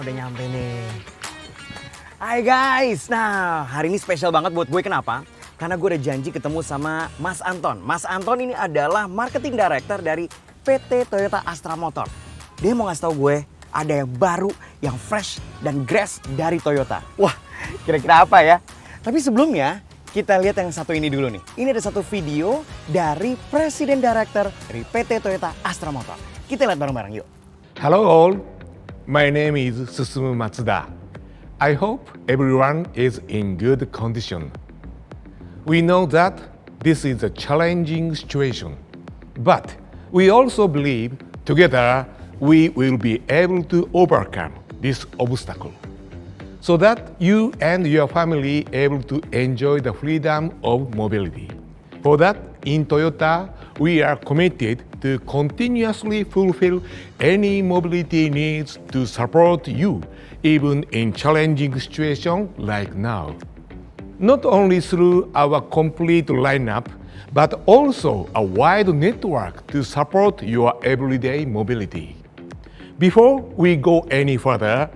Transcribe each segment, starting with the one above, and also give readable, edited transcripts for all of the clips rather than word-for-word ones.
udah nyampe nih. Hai guys, nah hari ini spesial banget buat gue. Kenapa? Karena gue udah janji ketemu sama Mas Anton. Mas Anton ini adalah marketing director dari PT Toyota Astra Motor. Dia mau ngasih tau gue ada yang baru, yang fresh dan grass dari Toyota. Wah, kira-kira apa ya? Tapi sebelumnya kita lihat yang satu ini dulu nih. Ini ada satu video dari Presiden Director dari PT Toyota Astra Motor. Kita lihat bareng-bareng yuk. Hello all, my name is Susumu Matsuda. I hope everyone is in good condition. We know that this is a challenging situation, but we also believe together we will be able to overcome this obstacle so that you and your family able to enjoy the freedom of mobility. For that, in Toyota, we are committed to continuously fulfill any mobility needs to support you, even in challenging situations like now. Not only through our complete lineup, but also a wide network to support your everyday mobility. Before we go any further,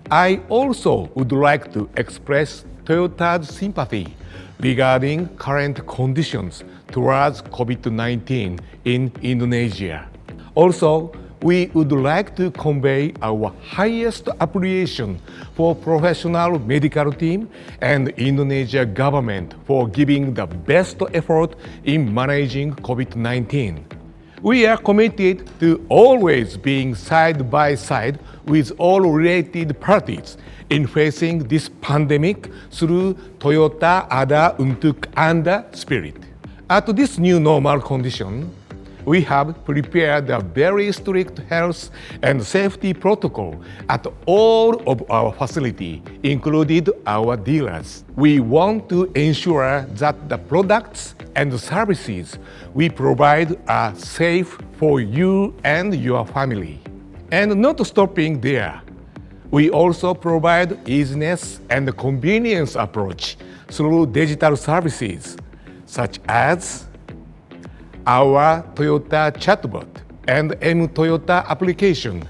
I also would like to express Toyota's sympathy regarding current conditions towards COVID-19 in Indonesia. Also, we would like to convey our highest appreciation for professional medical team and Indonesia government for giving the best effort in managing COVID-19. We are committed to always being side by side with all related parties in facing this pandemic through Toyota Ada Untuk Anda spirit. At this new normal condition, we have prepared a very strict health and safety protocol at all of our facility, including our dealers. We want to ensure that the products and services we provide are safe for you and your family. And not stopping there, we also provide easiness and convenience approach through digital services, such as our Toyota chatbot and M Toyota application.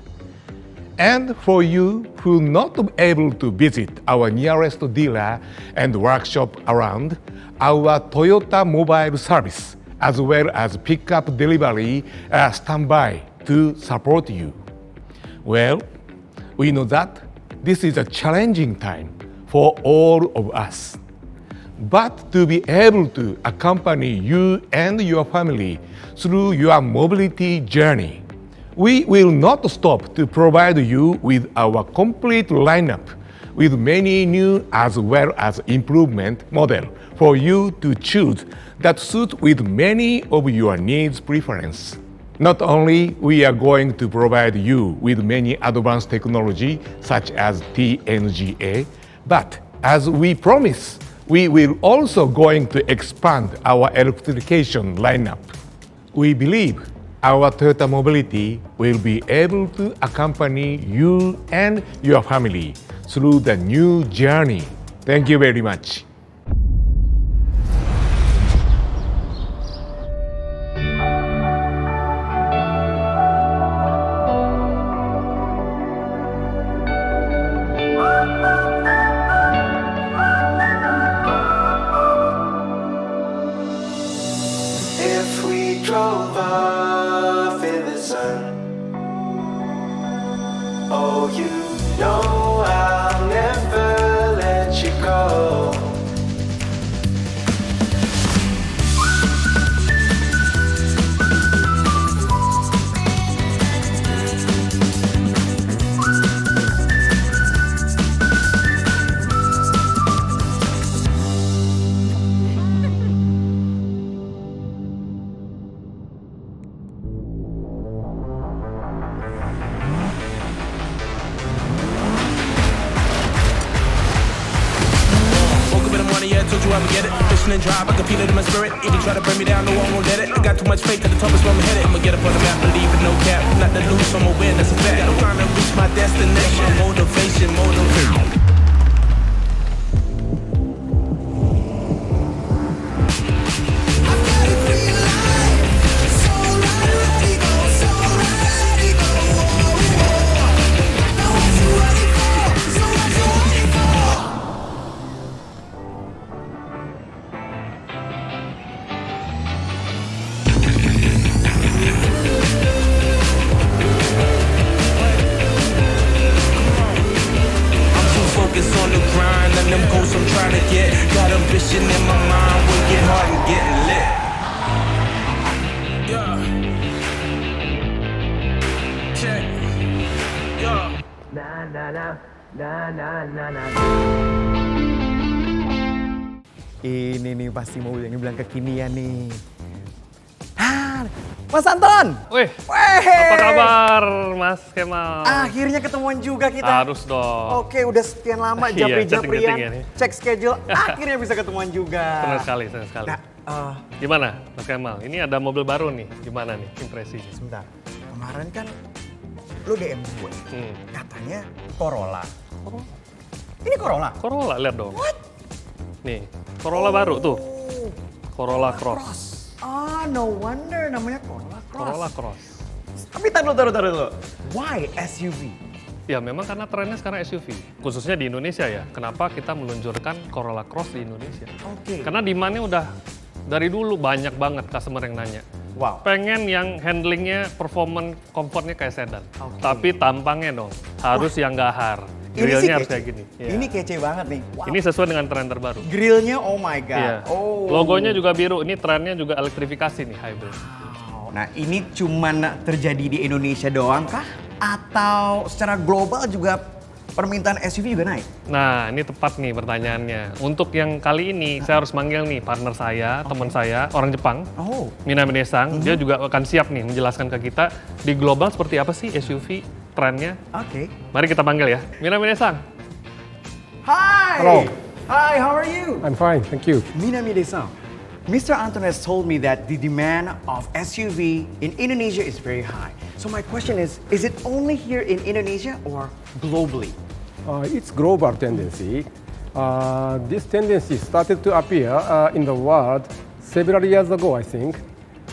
And for you who not able to visit our nearest dealer and workshop around, our Toyota mobile service, as well as pickup delivery, are standby to support you. Well, we know that this is a challenging time for all of us. But to be able to accompany you and your family through your mobility journey, we will not stop to provide you with our complete lineup with many new as well as improvement model for you to choose that suit with many of your needs preference. Not only we are going to provide you with many advanced technology such as TNGA, but as we promise, we will also going to expand our electrification lineup. We believe our Toyota Mobility will be able to accompany you and your family through the new journey. Thank you very much. If we drove off in the sun, oh, you know I'll never let you go. Told you I would get it. Fishing and drive, I can feel it in my spirit. If you try to bring me down, no one won't let it. I got too much faith at the top is where I'm headed. I'ma get up on the map, believe in no cap. Not to lose, so I'ma win, that's a fact. I'm trying to reach my destination. Motivation, motivation. Ini nih pasti mobil yang dibilang kekinian nih. Mas Anton! Wih, Weh! apa kabar Mas Kemal? Akhirnya ketemuan juga kita. Harus dong. Oke, udah sekian lama Iya, japri-japrian, chatting-chatting ya nih. cek schedule, akhirnya bisa ketemuan juga. Senang sekali, senang sekali. Nah, Gimana Mas Kemal? Ini ada mobil baru nih, gimana nih impresinya? sebentar. Kemarin kan lu DM gue, katanya Corolla. Ini Corolla? Corolla, lihat dong. Nih, Corolla baru tuh. Corolla Cross. No wonder namanya Corolla Cross. Corolla Cross. Tapi taruh dulu. Why SUV? Ya memang karena trennya sekarang SUV, khususnya di Indonesia ya. Kenapa kita meluncurkan Corolla Cross di Indonesia? Oke. Karena demand-nya udah dari dulu banyak banget customer yang nanya. Wow. Pengen yang handlingnya, performance, comfortnya kayak sedan. Oke. Tapi tampangnya dong, harus yang gahar. Ini sih Grillnya harus kece. kayak gini. Iya. Ini kece banget nih. Wow. Ini sesuai dengan tren terbaru. Grillnya, oh my god. Iya. Oh. Logonya juga biru. Ini trennya juga elektrifikasi nih, hybrid. Wow. Nah, ini cuman terjadi di Indonesia doang kah? Atau secara global juga permintaan SUV juga naik? Nah, ini tepat nih pertanyaannya. Untuk yang kali ini, saya harus manggil nih partner saya, teman saya, orang Jepang. Oh. Minami Desang, dia juga akan siap nih menjelaskan ke kita di global seperti apa sih SUV trennya. Oke. Mari kita panggil ya. Minami Desang. Hi. Hello. Hi, how are you? I'm fine, thank you. Minami Desang. Mr. Anton has told me that the demand of SUV in Indonesia is very high. So my question is it only here in Indonesia or globally? It's global tendency. This tendency started to appear in the world several years ago, I think.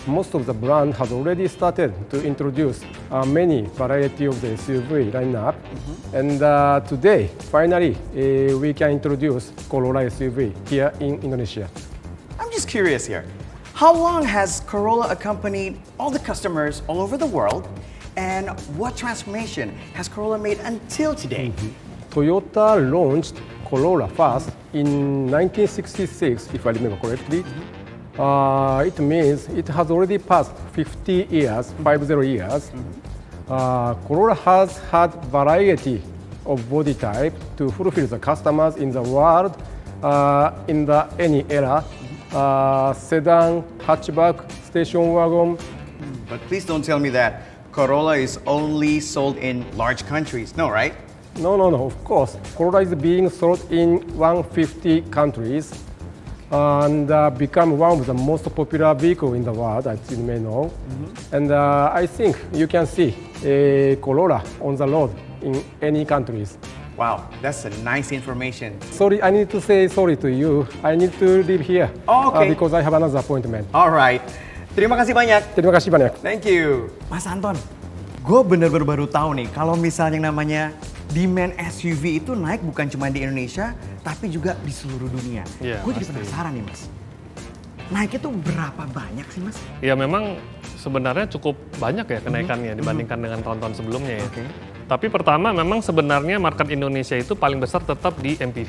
Most of the brand has already started to introduce many variety of the SUV lineup. And today, finally, we can introduce Corolla SUV here in Indonesia. I'm just curious here. How long has Corolla accompanied all the customers all over the world? And what transformation has Corolla made until today? Toyota launched Corolla first in 1966, if I remember correctly. It means it has already passed 50 years, 50 years. Corolla has had variety of body type to fulfill the customers in the world in the any era. Sedan, hatchback, station wagon. But please don't tell me that Corolla is only sold in large countries. No, right? No, of course. Corolla is being sold in 150 countries and become one of the most popular vehicle in the world, as you may know. And I think you can see a Corolla on the road in any countries. Wow, that's a nice information. Sorry, I need to say sorry to you. I need to leave here Oh, okay. because I have another appointment. Alright, terima kasih banyak. Terima kasih banyak. Thank you. Mas Anton, gue bener-bener baru tahu nih kalau misalnya yang namanya demand SUV itu naik bukan cuma di Indonesia, tapi juga di seluruh dunia. Iya, Gue jadi pasti. penasaran nih Mas. Naiknya tuh berapa banyak sih Mas? Ya memang sebenarnya cukup banyak ya kenaikannya dibandingkan dengan tahun-tahun sebelumnya ya. Oke. Tapi pertama memang sebenarnya market Indonesia itu paling besar tetap di MPV.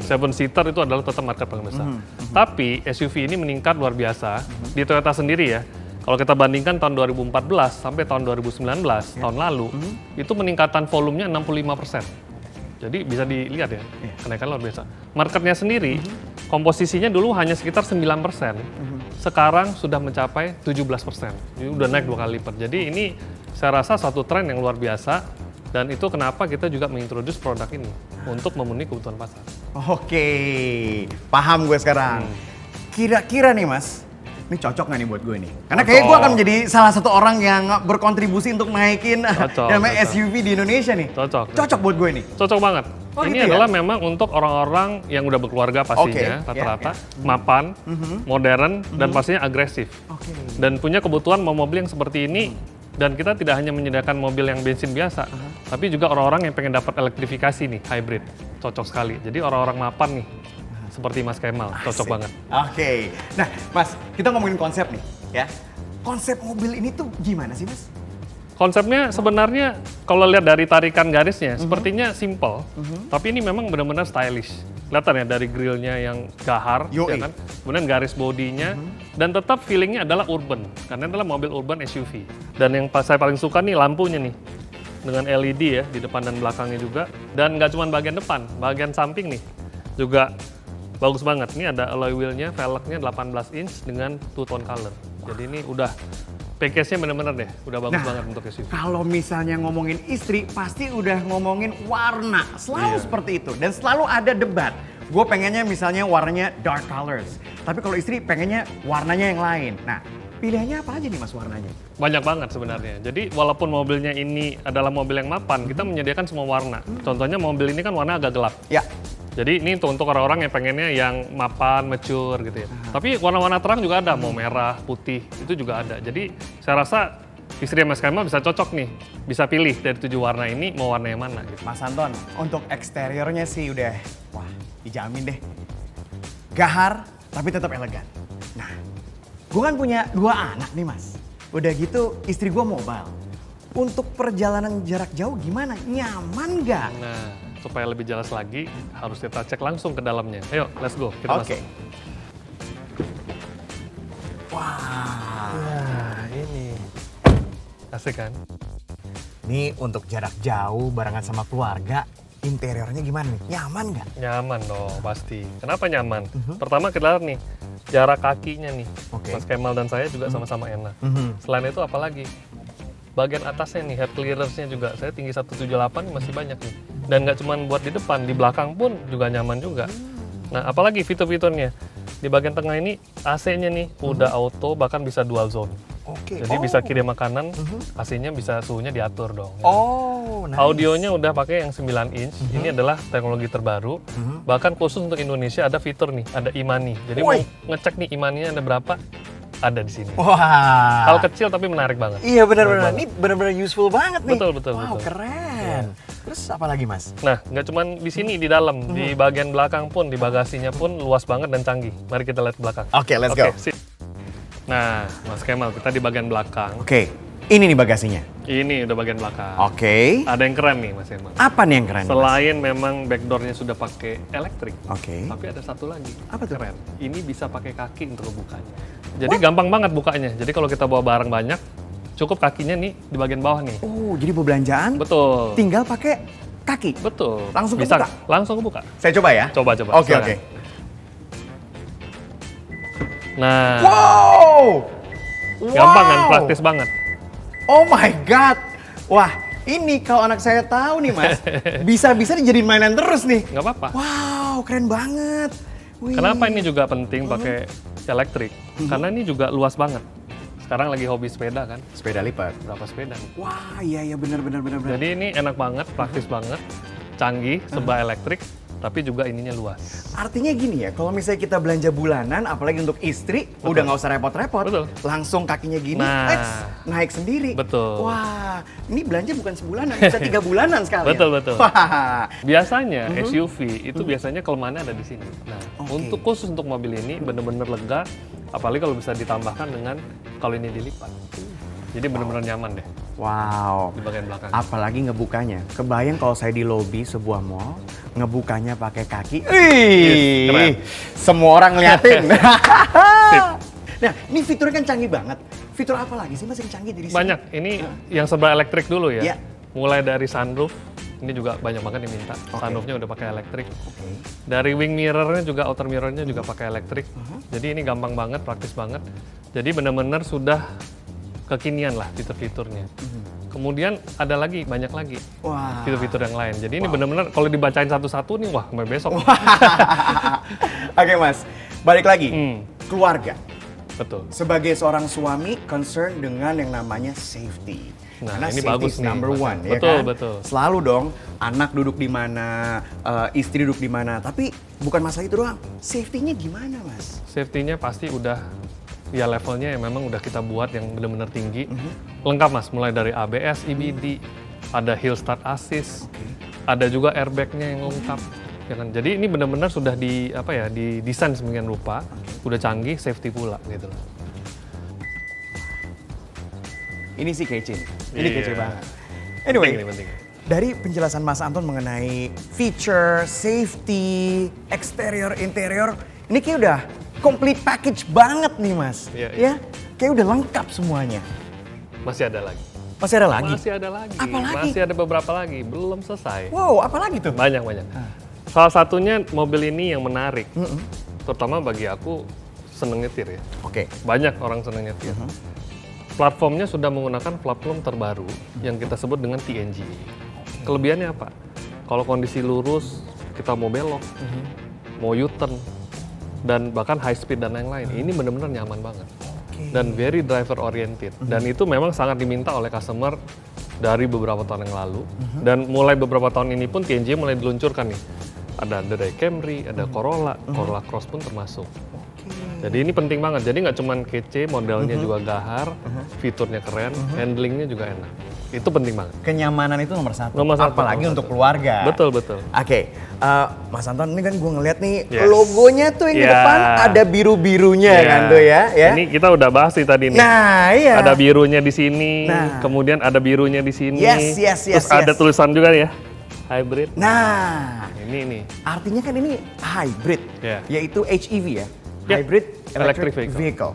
Seven seater itu adalah tetap market paling besar. Tapi SUV ini meningkat luar biasa di Toyota sendiri ya. Kalau kita bandingkan tahun 2014 sampai tahun 2019, tahun lalu, itu peningkatan volumenya 65%. Jadi bisa dilihat ya, kenaikan luar biasa. Marketnya sendiri, komposisinya dulu hanya sekitar 9%. Sekarang sudah mencapai 17%. Jadi udah naik 2 kali lipat. Jadi ini saya rasa satu tren yang luar biasa. Dan itu kenapa kita juga mengintroduce produk ini untuk memenuhi kebutuhan pasar. Oke, paham gue sekarang. Kira-kira nih Mas, ini cocok nggak nih buat gue nih? Karena kayaknya gue Cocok. akan menjadi salah satu orang yang berkontribusi untuk naikin Cocok, namanya cocok. SUV di Indonesia nih. Cocok. Cocok buat gue nih. Cocok banget. Oh, Ini gitu ya? adalah memang untuk orang-orang yang udah berkeluarga pastinya, Oke, rata-rata, mapan, modern, dan pastinya agresif. Oke. Dan punya kebutuhan mau mobil yang seperti ini, dan kita tidak hanya menyediakan mobil yang bensin biasa, tapi juga orang-orang yang pengen dapat elektrifikasi nih, hybrid. Cocok sekali. Jadi orang-orang mapan nih, seperti Mas Kemal, cocok Asik. banget. Oke. Nah, Mas, kita ngomongin konsep nih, ya. Konsep mobil ini tuh gimana sih, Mas? Konsepnya sebenarnya kalau lihat dari tarikan garisnya sepertinya simple, tapi ini memang benar-benar stylish. Kelihatan ya dari grillnya yang gahar, Yoi. ya kan? Kemudian garis bodinya, dan tetap feelingnya adalah urban, karena adalah mobil urban SUV. Dan yang saya paling suka nih lampunya nih. dengan LED ya di depan dan belakangnya juga. Dan nggak cuma bagian depan, bagian samping nih juga bagus banget. Ini ada alloy wheelnya, velgnya 18 inch dengan two-tone color. Jadi ini udah package-nya bener-bener deh, udah bagus banget untuk SUV. Kalau misalnya ngomongin istri, pasti udah ngomongin warna. Selalu seperti itu. Dan selalu ada debat. Gue pengennya misalnya warnanya dark colors. Tapi kalau istri pengennya warnanya yang lain. Nah, pilihannya apa aja nih mas warnanya? Banyak banget sebenarnya. Jadi walaupun mobilnya ini adalah mobil yang mapan, kita menyediakan semua warna. Contohnya mobil ini kan warna agak gelap. Ya. Jadi ini untuk orang-orang yang pengennya yang mapan, mature gitu ya. Tapi warna-warna terang juga ada, mau merah, putih, itu juga ada. Jadi saya rasa istri Mas Kemal bisa cocok nih, bisa pilih dari 7 warna ini mau warna yang mana gitu. Mas Anton, untuk eksteriornya sih udah, wah dijamin deh. Gahar, tapi tetap elegan. Nah, gue kan punya 2 anak nih mas. Udah gitu istri gue mobile. Untuk perjalanan jarak jauh gimana? Nyaman nggak? Nah, supaya lebih jelas lagi, harus kita cek langsung ke dalamnya. Ayo, let's go, kita Oke. masuk. Wah, Nah, ini. Asik kan? ini untuk jarak jauh barengan sama keluarga. Interiornya gimana nih? Nyaman nggak? Nyaman dong, pasti. Kenapa nyaman? Pertama kita lihat nih, jarak kakinya nih. Oke. Mas Kemal dan saya juga sama-sama enak. Selain itu apalagi? Bagian atasnya nih, head clearance-nya juga. Saya tinggi 178 masih banyak nih. Dan nggak cuma buat di depan, di belakang pun juga nyaman juga. Nah, apalagi fitur-fiturnya. Di bagian tengah ini AC-nya nih udah auto, bahkan bisa dual zone. Oke. Jadi bisa kiri makanan, AC-nya bisa suhunya diatur dong. Oh, nice. Audionya udah pakai yang 9 inch. Ini adalah teknologi terbaru. Bahkan khusus untuk Indonesia ada fitur nih, ada e-money. Jadi mau Woi. ngecek nih e-money-nya ada berapa, ada di sini. Wah. Hal kecil tapi menarik banget. Iya benar-benar. Menarik Ini benar-benar useful banget nih. Betul, betul, Wow, betul. keren. Terus apa lagi mas? Nah, nggak cuma di sini, di dalam, di bagian belakang pun, di bagasinya pun luas banget dan canggih. Mari kita lihat belakang. Oke, let's go. sip. Nah, Mas Kemal, kita di bagian belakang. Oke, ini nih bagasinya. Ini udah bagian belakang. Oke. Ada yang keren nih, Mas Kemal. Apa nih yang keren? Mas? Selain memang backdoornya sudah pakai elektrik, Oke. tapi ada satu lagi. Apa tuh? Keren. Ini bisa pakai kaki untuk bukanya. Jadi gampang banget bukanya. Jadi kalau kita bawa barang banyak, cukup kakinya nih di bagian bawah nih. Oh, jadi belanjaan Betul. tinggal pakai kaki. Betul. Langsung bisa kebuka? langsung kebuka. Saya coba ya. Coba. Oke, silakan. oke. Nah, Wow. gampang kan, Wow. praktis banget. Oh my god. Wah, ini kalau anak saya tahu nih mas, bisa-bisa dijadiin mainan terus nih. Nggak apa-apa. Wow, keren banget. Wih. Kenapa ini juga penting pakai elektrik? Karena ini juga luas banget. Sekarang lagi hobi sepeda kan, Sepeda lipat. berapa sepeda nih? Wah, iya benar. Jadi ini enak banget, praktis banget, canggih, serba elektrik, tapi juga ininya luas. Artinya gini ya, kalau misalnya kita belanja bulanan, apalagi untuk istri, udah nggak usah repot-repot. Betul. Langsung kakinya gini, Nah. naik sendiri. Betul. Wah, ini belanja bukan sebulanan, bisa 3 bulanan sekali. Betul. Wah, Biasanya SUV itu biasanya kelemahannya ada di sini. Nah, Oke. untuk khusus untuk mobil ini bener-bener lega, apalagi kalau bisa ditambahkan dengan kalau ini dilipat. Jadi bener-bener nyaman deh wow. di bagian belakang. Apalagi ngebukanya. Kebayang kalau saya di lobi sebuah mall, ngebukanya pakai kaki. Ih, keren. semua orang ngeliatin. Nah, ini fiturnya kan canggih banget. Fitur apa lagi sih mas yang canggih dari sini? Banyak. Ini yang serba elektrik dulu ya. Iya. Mulai dari sunroof, ini juga banyak banget yang minta. Oke. Sunroofnya udah pakai elektrik. Oke. Dari wing mirrornya juga, outer mirrornya juga pakai elektrik. Jadi ini gampang banget, praktis banget. Jadi benar-benar sudah kekinian lah fitur-fiturnya. Kemudian ada lagi, banyak lagi Wah. fitur-fitur yang lain. Jadi ini benar-benar kalau dibacain satu-satu nih, wah sampai besok. Oke mas, balik lagi. Keluarga. Betul. Sebagai seorang suami, concern dengan yang namanya safety. Nah, Karena ini safety bagus is nih, number Mas. one, ya Betul, kan? betul. Selalu dong, anak duduk di mana, istri duduk di mana. Tapi bukan masalah itu doang, safety-nya gimana mas? Safety-nya pasti udah ya levelnya yang memang udah kita buat yang benar-benar tinggi. Lengkap mas, mulai dari ABS, EBD, ada hill start assist, ada juga airbag-nya yang lengkap. Ya kan? Jadi ini benar-benar sudah didesain sedemikian rupa, udah canggih, safety pula gitu loh. Ini sih kece nih. Ini Iya. kece banget. Anyway, Penting nih, penting. dari penjelasan Mas Anton mengenai feature, safety, eksterior, interior, ini kayak udah complete package banget nih Mas. Iya, Ya, kayak udah lengkap semuanya. Masih ada lagi. Masih ada lagi? Masih ada lagi. Apa lagi? Masih ada beberapa lagi, belum selesai. Wow, apa lagi tuh? Banyak. Salah satunya mobil ini yang menarik, terutama bagi aku seneng nyetir ya. Oke. Banyak orang seneng nyetir. Platformnya sudah menggunakan platform terbaru yang kita sebut dengan TNG. Kelebihannya apa? Kalau kondisi lurus, kita mau belok, mau U-turn, dan bahkan high speed dan lain-lain, ini benar-benar nyaman banget. Dan very driver oriented. Dan itu memang sangat diminta oleh customer dari beberapa tahun yang lalu. Dan mulai beberapa tahun ini pun TNG mulai diluncurkan nih. Ada dari Camry, ada Corolla, Corolla Cross pun termasuk. Jadi ini penting banget. Jadi nggak cuma kece, modelnya juga gahar, fiturnya keren, handlingnya juga enak. Itu penting banget. Kenyamanan itu nomor satu. Nomor satu, Apalagi nomor untuk satu. keluarga. Betul, betul. Oke, Mas Anton ini kan gue ngeliat nih Yes. logonya tuh yang di Ya. depan ada biru-birunya kan tuh ya. Ini kita udah bahas nih tadi nih. Nah iya. Ada birunya di sini, Nah. kemudian ada birunya di sini. Yes. Terus ada tulisan juga ya, hybrid. Nah, Ini nih. artinya kan ini hybrid, Ya. yaitu HEV ya, Ya, hybrid electric electric vehicle. vehicle.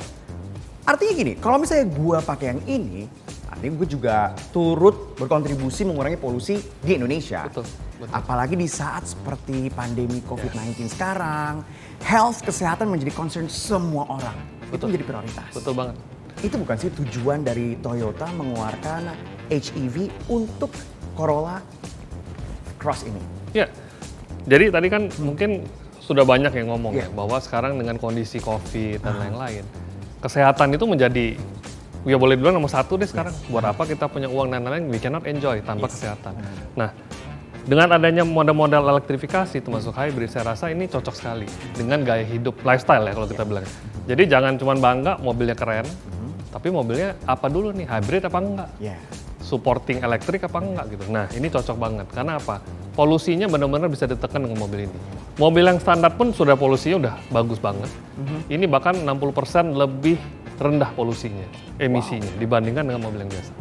Artinya gini, kalau misalnya gue pakai yang ini, artinya gue juga turut berkontribusi mengurangi polusi di Indonesia. Betul. Apalagi di saat seperti pandemi COVID-19 sekarang, health kesehatan menjadi concern semua orang. Itu menjadi prioritas. Betul banget. Itu bukan sih tujuan dari Toyota mengeluarkan HEV untuk Corolla Cross ini? Ya, jadi tadi kan mungkin sudah banyak yang ngomong Iya. ya, bahwa sekarang dengan kondisi COVID dan lain-lain, kesehatan itu menjadi, ya boleh dibilang nomor satu deh sekarang. Buat apa kita punya uang dan lain-lain, we cannot enjoy tanpa kesehatan. Nah, dengan adanya model-model elektrifikasi termasuk hybrid, saya rasa ini cocok sekali dengan gaya hidup, lifestyle ya kalau kita bilang. Jadi jangan cuma bangga mobilnya keren, tapi mobilnya apa dulu nih, hybrid apa enggak? Ya. Supporting elektrik apa enggak gitu. Nah ini cocok banget, karena apa? Polusinya benar-benar bisa ditekan dengan mobil ini. Mobil yang standar pun sudah polusinya udah bagus banget. Ini bahkan 60% lebih rendah polusinya, emisinya dibandingkan dengan mobil yang biasa.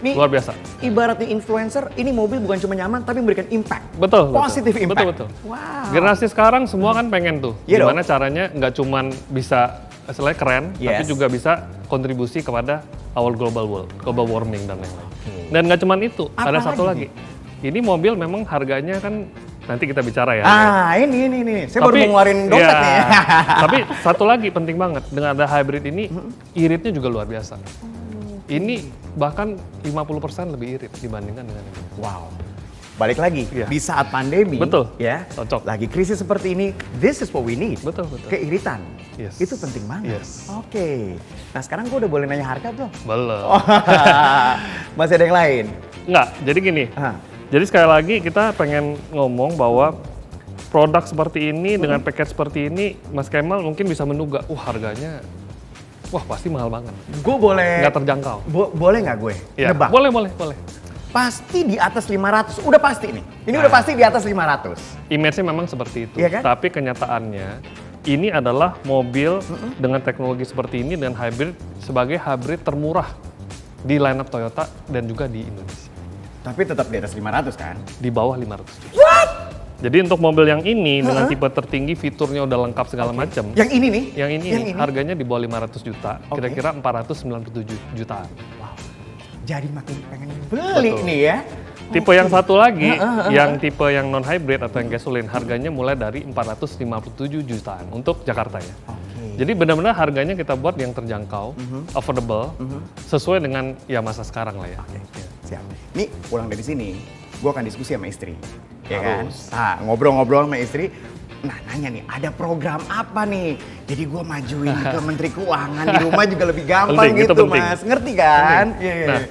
Nih, Luar biasa. Ibaratnya influencer, ini mobil bukan cuma nyaman tapi memberikan impact. Betul. Positive impact. Betul. Wow. Generasi sekarang semua kan pengen tuh, Iya gimana caranya nggak cuman bisa istilahnya keren, tapi Yes. juga bisa kontribusi kepada our global world, global warming dan lain-lain. Dan nggak cuman itu, Apa ada satu lagi? lagi. Ini mobil memang harganya kan nanti kita bicara ya. Ini. Saya baru mau ngeluarin dompet ya, nih. Tapi satu lagi penting banget, dengan ada hybrid ini, iritnya juga luar biasa. Ini bahkan 50% lebih irit dibandingkan dengan ini. Wow. Balik lagi, Iya. di saat pandemi, Betul. ya, Cocok. lagi krisis seperti ini, this is what we need. Betul. Keiritan, Yes. itu penting banget. Yes. Oke, nah sekarang gue udah boleh nanya harga belum? Belum. Masih ada yang lain? Enggak, jadi gini. Ah. Jadi sekali lagi kita pengen ngomong bahwa produk seperti ini dengan package seperti ini, Mas Kemal mungkin bisa menduga, harganya, pasti mahal banget. Gue boleh, Nggak terjangkau. boleh nggak gue Ya, nebak? boleh. Pasti di atas 500, udah pasti nih. Ini udah pasti di atas 500. Image-nya memang seperti itu. Iya kan? Tapi kenyataannya, ini adalah mobil dengan teknologi seperti ini dan hybrid sebagai hybrid termurah di lineup Toyota dan juga di Indonesia. Tapi tetap di atas 500 kan? Di bawah 500 juta. Jadi untuk mobil yang ini dengan tipe tertinggi, fiturnya udah lengkap segala macam. Yang ini nih? Yang ini harganya di bawah 500 juta, kira-kira 497 jutaan. Jadi makin pengen beli Betul. nih ya. Tipe yang satu lagi, yang tipe yang non hybrid atau yang gasolin, harganya mulai dari 457 jutaan untuk Jakarta ya. Jadi benar-benar harganya kita buat yang terjangkau, affordable, sesuai dengan ya masa sekarang lah ya. Siap. Nih pulang dari sini, gue akan diskusi sama istri. Ya Harus. kan? Ngobrol-ngobrol sama istri. Nah nanya nih, ada program apa nih? Jadi gue majuin ke Menteri Keuangan, di rumah juga lebih gampang Penting, itu gitu penting. Mas. Ngerti kan? Iya. Nah,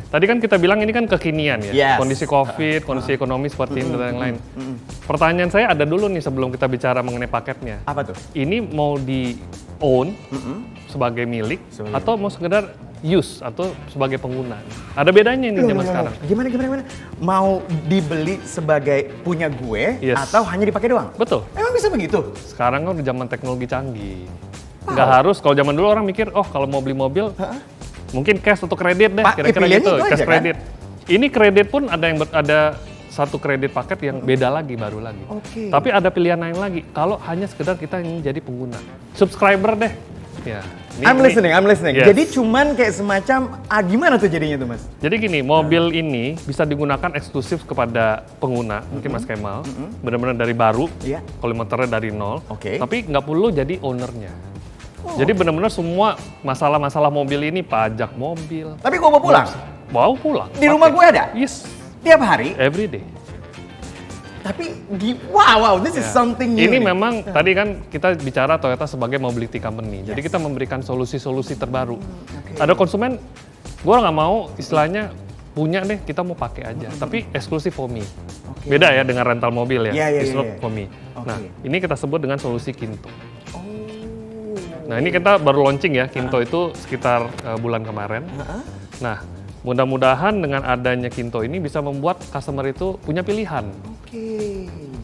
tadi kan kita bilang ini kan kekinian ya, Yes. kondisi COVID, kondisi ekonomi seperti ini dan lain-lain. Pertanyaan saya ada dulu nih sebelum kita bicara mengenai paketnya. Apa tuh? Ini mau di own sebagai milik atau mau sekedar use atau sebagai pengguna? Ada bedanya ini zaman sekarang. Gimana? Mau dibeli sebagai punya gue Yes. atau hanya dipakai doang? Betul. Emang bisa begitu? Sekarang kan udah zaman teknologi canggih. Nggak harus, kalau zaman dulu orang mikir, kalau mau beli mobil, mungkin cash atau kredit deh, kira-kira pilihannya gitu, itu cash aja, kan? kredit. Ini kredit pun ada yang ada satu kredit paket yang beda lagi, baru lagi. Oke. Tapi ada pilihan lain lagi, kalau hanya sekedar kita ingin jadi pengguna. Subscriber deh. Ya. I'm listening. Yes. Jadi cuman kayak semacam, gimana tuh jadinya tuh Mas? Jadi gini, mobil ini bisa digunakan eksklusif kepada pengguna, mungkin Mas Kemal, benar-benar dari baru, Iya. kilometernya dari nol, Oke. tapi nggak perlu jadi ownernya. Jadi benar-benar semua masalah-masalah mobil ini, pajak mobil, Tapi gua mau pulang, bawa pulang. di rumah gue ada? Yes, Tiap hari? every day. Tapi, wow, this is something new. Ini nih. memang tadi kan kita bicara Toyota sebagai mobility company. Jadi kita memberikan solusi-solusi terbaru. Ada konsumen, gue nggak mau istilahnya punya deh, kita mau pakai aja. Tapi eksklusif for me. Beda ya dengan rental mobil ya. Iya, It's iya, not iya. for me. Oke. Nah, ini kita sebut dengan solusi Kinto. Oh. Nah, ini kita baru launching ya. Kinto itu sekitar bulan kemarin. Nah, mudah-mudahan dengan adanya Kinto ini bisa membuat customer itu punya pilihan.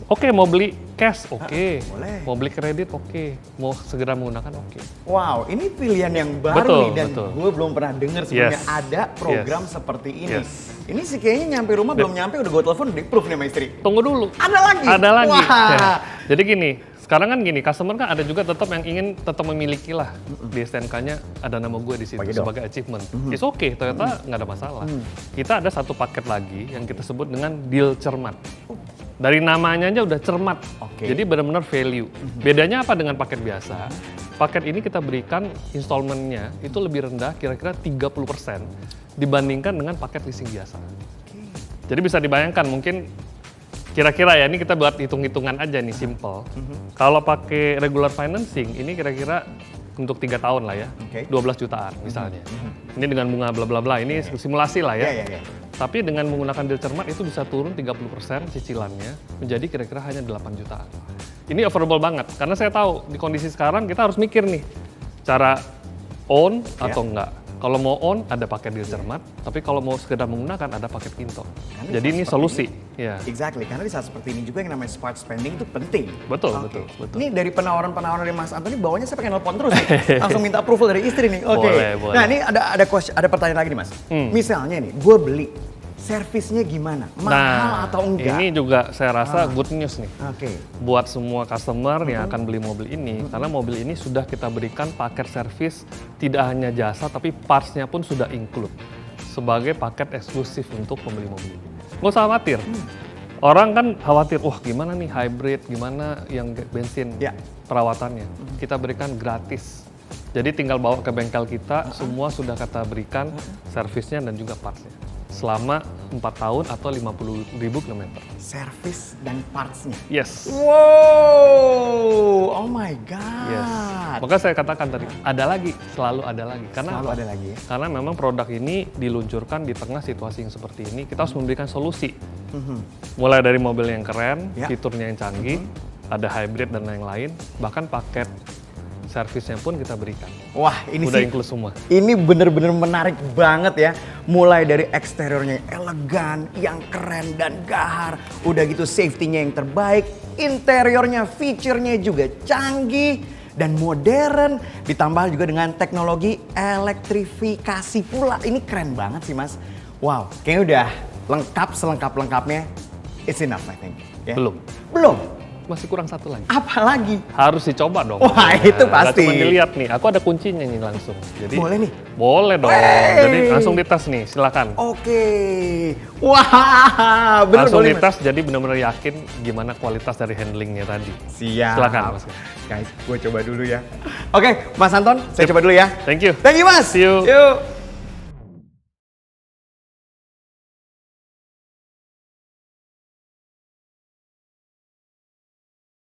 Oke, mau beli cash, oke. boleh. Mau beli kredit, oke. Mau segera menggunakan, oke. Wow, ini pilihan yang baru Betul, nih dan betul. gue belum pernah dengar sebelumnya Yes. ada program Yes. seperti ini. Yes. Ini sih kayaknya nyampe rumah belum nyampe udah gue telepon udah di-approve nih sama istri. Tunggu dulu. Ada lagi? Ada lagi. Wah. Ya. Jadi gini, sekarang kan gini, customer kan ada juga tetap yang ingin tetap memiliki lah. Di STNK-nya ada nama gue di situ Bagi dong. sebagai achievement. It's okay, Toyota nggak ada masalah. Kita ada satu paket lagi yang kita sebut dengan deal cermat. Dari namanya aja udah cermat. Oke. Jadi benar-benar value. Bedanya apa dengan paket biasa? Paket ini kita berikan installment-nya itu lebih rendah, kira-kira 30% dibandingkan dengan paket leasing biasa. Jadi bisa dibayangkan mungkin kira-kira ya, ini kita buat hitung-hitungan aja nih, simple. Kalau pakai regular financing, ini kira-kira untuk 3 tahun lah ya, Oke. 12 jutaan misalnya. Ini dengan bunga bla bla bla, ini simulasi lah ya. Iya. Tapi dengan menggunakan deal cermat itu bisa turun 30% cicilannya menjadi kira-kira hanya 8 jutaan. Ini affordable banget, karena saya tahu di kondisi sekarang kita harus mikir nih, cara own atau enggak. Kalau mau own ada paket deal cermat, tapi kalau mau sekedar menggunakan ada paket Kinto. Karena Jadi di ini saat solusi. seperti Ya. Exactly, karena di saat seperti ini juga yang namanya smart spending itu penting. Betul, Oke. betul. Ini dari penawaran-penawaran dari Mas Antoni, bawahnya saya pengen nelpon terus nih. Langsung minta approval dari istri nih. Oke. Boleh. Nah ini ada pertanyaan lagi nih Mas. Misalnya nih, gue beli, servisnya gimana? Mahal atau enggak? Ini juga saya rasa good news nih. Oke. Buat semua customer yang akan beli mobil ini, karena mobil ini sudah kita berikan paket servis tidak hanya jasa, tapi parts-nya pun sudah include sebagai paket eksklusif untuk pembeli mobil ini. Nggak usah khawatir. Orang kan khawatir, wah gimana nih hybrid, gimana yang bensin Ya. perawatannya. Kita berikan gratis. Jadi tinggal bawa ke bengkel kita, semua sudah kita berikan servisnya dan juga parts-nya. Selama 4 tahun atau 50.000 kilometer. Servis dan parts-nya. Yes. Wow, oh my god. Yes. Maka saya katakan tadi, ada lagi, selalu ada lagi. Karena Selalu apa? ada lagi ya. Karena memang produk ini diluncurkan di tengah situasi yang seperti ini, kita harus memberikan solusi. Mulai dari mobil yang keren, Ya. fiturnya yang canggih, ada hybrid dan lain-lain, bahkan paket servisnya pun kita berikan. Wah, ini Udah sih include semua. ini bener-bener menarik banget ya. Mulai dari eksteriornya yang elegan, yang keren dan gahar. Udah gitu safety-nya yang terbaik. Interiornya, feature-nya juga canggih dan modern. Ditambah juga dengan teknologi elektrifikasi pula. Ini keren banget sih Mas. Wow, kayaknya udah lengkap selengkap-lengkapnya. It's enough I think. Ya. Belum. Belum? Masih kurang satu lagi. Apa lagi? Harus dicoba dong. Wah, itu nggak pasti. cuma dilihat nih, aku ada kuncinya nih langsung. Jadi Boleh nih? Boleh dong. Wey. Jadi langsung dites nih, silakan. Oke. Wah, bener Langsung boleh, Mas. dites, jadi benar-benar yakin gimana kualitas dari handlingnya tadi. Siap. Silakan, Mas. Guys, gue coba dulu ya. Oke, Mas Anton, saya coba dulu ya. Thank you. Thank you, Mas. See you. Yuk.